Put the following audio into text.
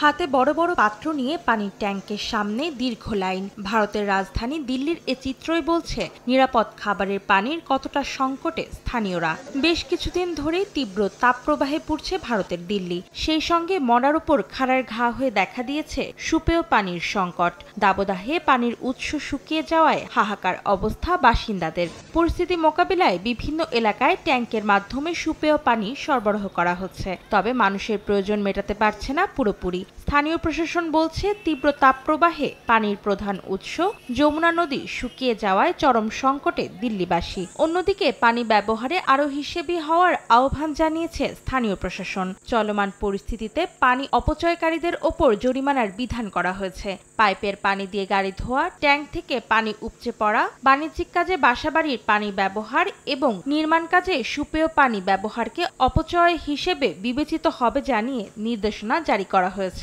হাতে বড় বড় পাত্র নিয়ে পানির ট্যাঙ্কের সামনে দীর্ঘ লাইন। ভারতের রাজধানী দিল্লির এ চিত্রই বলছে নিরাপদ খাবারের পানির কতটা সংকটে স্থানীয়রা। বেশ কিছুদিন ধরেই তীব্র তাপপ্রবাহে পড়ছে ভারতের দিল্লি। সেই সঙ্গে মরার উপর খাড়ার ঘা হয়ে দেখা দিয়েছে সুপেয় পানির সংকট। দাবদাহে পানির উৎস শুকিয়ে যাওয়ায় হাহাকার অবস্থা বাসিন্দাদের। পরিস্থিতি মোকাবিলায় বিভিন্ন এলাকায় ট্যাঙ্কের মাধ্যমে সুপেয় পানি সরবরাহ করা হচ্ছে, তবে মানুষের প্রয়োজন মেটাতে পারছে না পুরোপুরি। স্থানীয় প্রশাসন বলছে তীব্র তাপপ্রবাহে পানির প্রধান উৎস যমুনা নদী শুকিয়ে যাওয়ায় চরম সংকটে দিল্লিবাসী। অন্যদিকে পানি ব্যবহারে আরও হিসেবি হওয়ার আহ্বান জানিয়েছে স্থানীয় প্রশাসন। চলমান পরিস্থিতিতে পানি অপচয়কারীদের ওপর জরিমানার বিধান করা হয়েছে। পাইপের পানি দিয়ে গাড়ি ধোয়া, ট্যাঙ্ক থেকে পানি উপচে পড়া, বাণিজ্যিক কাজে বাসাবাড়ির পানি ব্যবহার এবং নির্মাণ কাজে সুপেয় পানি ব্যবহারকে অপচয় হিসেবে বিবেচিত হবে জানিয়ে নির্দেশনা জারি করা হয়েছে।